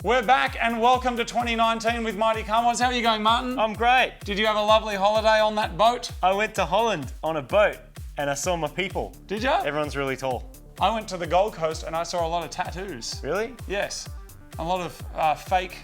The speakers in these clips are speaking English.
We're back and welcome to 2019 with Mighty Car Mods. How are you going, Martin? I'm great. Did you have a lovely holiday on that boat? I went to Holland on a boat and I saw my people. Did you? Everyone's really tall. I went to the Gold Coast and I saw a lot of tattoos. Really? Yes. A lot of fake...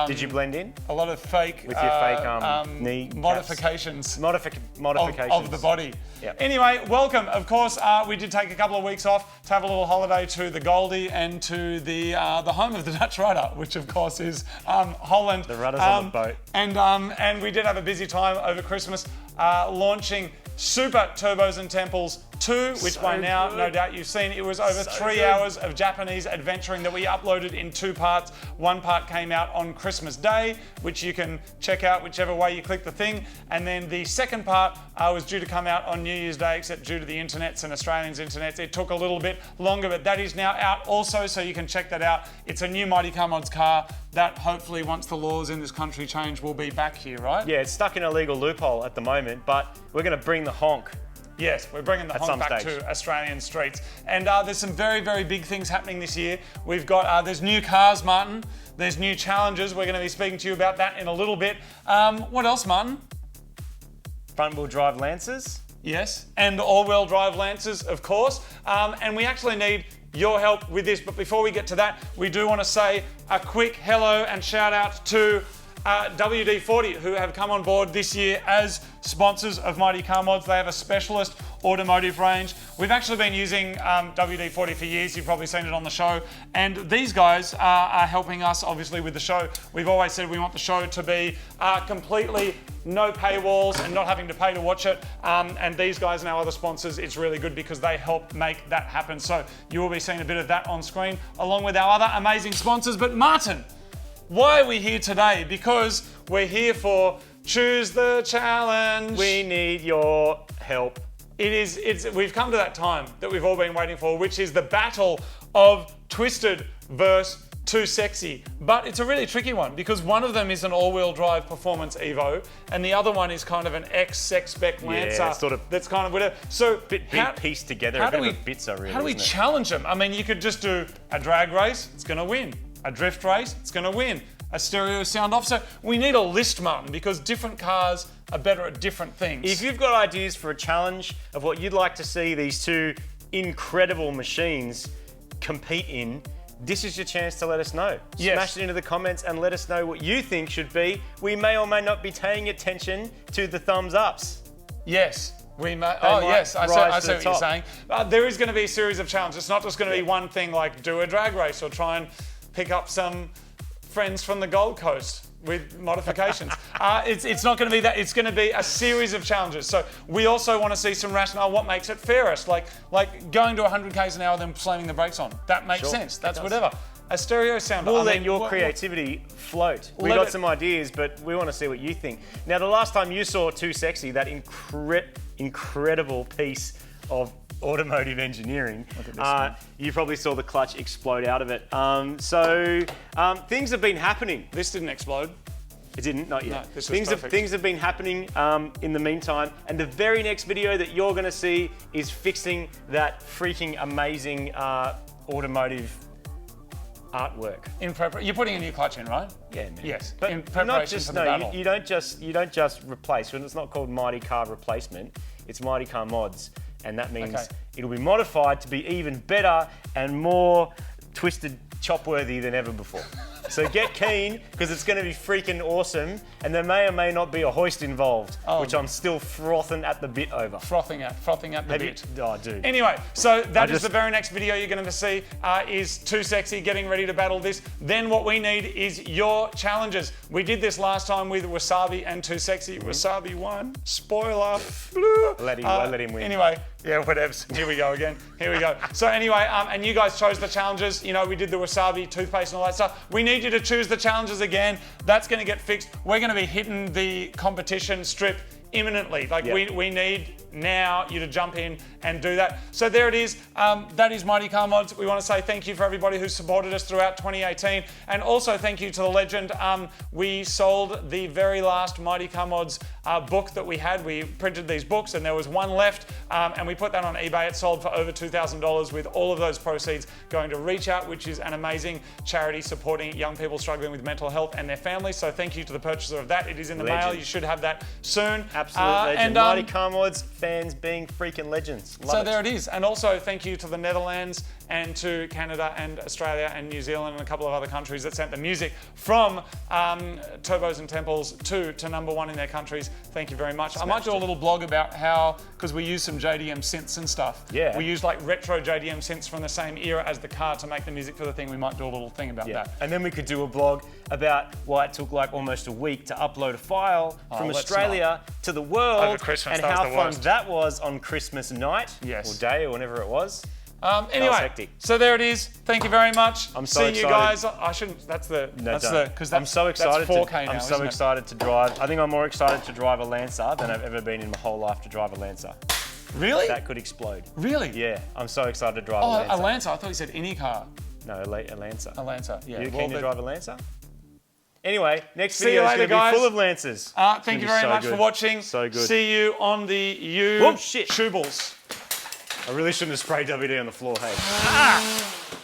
Did you blend in? A lot of fake... With your fake knee modifications. Modifications. Of the body. Yep. Anyway, welcome. Of course, we did take a couple of weeks off to have a little holiday to the Goldie and to the home of the Dutch rudder, which of course is Holland. The rudder's on the boat. And we did have a busy time over Christmas launching Super Turbos and Temples 2, which So by now, good. no doubt you've seen. It was over 3 hours of Japanese adventuring that we uploaded in 2 parts. One part came out on Christmas Day, which you can check out whichever way you click the thing. And then the second part was due to come out on New Year's Day, except due to the internets and Australians' internets, it took a little bit longer, but that is now out also, so you can check that out. It's a new Mighty Car Mods car that hopefully, once the laws in this country change, will be back here, right? Yeah, it's stuck in a legal loophole at the moment, but we're going to bring the honk. Yes, we're bringing the honk back stage. to Australian streets. And there's some very, very big things happening this year. We've got, there's new cars, Martin. There's new challenges. We're going to be speaking to you about that in a little bit. What else, Martin? Front-wheel drive Lancers. Yes, and all-wheel drive Lancers, of course. And we actually need your help with this. But before we get to that, we do want to say a quick hello and shout out to WD-40, who have come on board this year as sponsors of Mighty Car Mods. They have a specialist automotive range. We've actually been using WD-40 for years. You've probably seen it on the show. And these guys are helping us, obviously, with the show. We've always said we want the show to be completely no paywalls and not having to pay to watch it. And these guys and our other sponsors, it's really good because they help make that happen. So you will be seeing a bit of that on screen, along with our other amazing sponsors. But Martin, why are we here today? Because we're here for Choose the Challenge. We need your help. We've come to that time that we've all been waiting for, which is the battle of Twisted versus 2Sexy. But it's a really tricky one because one of them is an all-wheel drive performance Evo, and the other one is kind of an ex-sex spec Lancer. Yeah, sort of. That's kind of whatever. So Bit pieced together. How a do bit we of a bitzer, really. How do we isn't it? challenge them? I mean, you could just do a drag race. It's going to win. A drift race, it's going to win. A stereo sound off. So we need a list, Martin, because different cars are better at different things. If you've got ideas for a challenge of what you'd like to see these two incredible machines compete in, this is your chance to let us know. Yes. Smash it into the comments and let us know what you think should be. We may or may not be paying attention to the thumbs ups. Yes. We may, oh yes, I rise see to what the you're top. saying. There is going to be a series of challenges. It's not just going to be one thing like do a drag race or try and pick up some friends from the Gold Coast with modifications. It's not going to be that. It's going to be a series of challenges. So we also want to see some rationale. What makes it fairest? Like going to 100 k's an hour, then slamming the brakes on. That makes Sure, sense. That's it does. whatever. A stereo sound. We'll let your creativity float. We got some ideas, but we want to see what you think. Now, the last time you saw 2Sexy, that incredible piece of automotive engineering, Look at this, you probably saw the clutch explode out of it. Things have been happening. This didn't explode. It didn't, not yet. No, this was perfect. Things have been happening in the meantime, and the very next video that you're going to see is fixing that freaking amazing automotive artwork. You're putting a new clutch in, right? Yeah, man. Yes. But in preparation for the battle. You don't just replace. When it's not called Mighty Car Replacement, it's Mighty Car Mods, and that means it'll be modified to be even better and more twisted chop-worthy than ever before. So get keen, because it's going to be freaking awesome, and there may or may not be a hoist involved, which I'm still frothing at the bit over. Frothing at the bit. Oh, dude. Anyway, so that is the very next video you're going to see is 2Sexy getting ready to battle this. Then what we need is your challenges. We did this last time with Wasabi and 2Sexy. Wasabi won. Spoiler. Let him win. Anyway, yeah, whatevs. Here we go again. Here we go. So anyway, and you guys chose the challenges. You know, we did the Wasabi toothpaste and all that stuff. We need you to choose the challenges again. That's going to get fixed. We're going to be hitting the competition strip imminently. Like we need now you to jump in and do that. So there it is. That is Mighty Car Mods. We want to say thank you for everybody who supported us throughout 2018, and also thank you to the legend. We sold the very last Mighty Car Mods book that we had. We printed these books, and there was one left, and we put that on eBay. It sold for over $2,000, with all of those proceeds going to Reach Out, which is an amazing charity supporting young people struggling with mental health and their families. So thank you to the purchaser of that. It is in the mail. You should have that soon. Absolute legend. And Mighty Car Mods fans being freaking legends. Love so it. there it is. And also thank you to the Netherlands and to Canada and Australia and New Zealand and a couple of other countries that sent the music from Turbos and Temples to #1 in their countries. Thank you very much. I might do a little blog about how, because we use some JDM synths and stuff. Yeah. We use like retro JDM synths from the same era as the car to make the music for the thing. We might do a little thing about that. And then we could do a blog about why it took like almost a week to upload a file from Australia to the world, over Christmas, and that was how the fun worst. that was on Christmas night or day or whenever it was. Anyway, hectic. so there it is. Thank you very much. I'm so See excited. you guys. I shouldn't. That's the. Because I'm so excited. That's 4K now. I'm so excited to drive. I think I'm more excited to drive a Lancer than I've ever been in my whole life to drive a Lancer. Really? That could explode. Really? Yeah, I'm so excited to drive a Lancer. A Lancer. I thought you said any car. No, a Lancer. A Lancer. Yeah. You keen to drive a Lancer? Anyway, next See video you is later, going to guys. be full of Lancers. Thank you very much for watching. So good. See you on the Whoop, shit. YouTubles. I really shouldn't have sprayed WD on the floor, hey.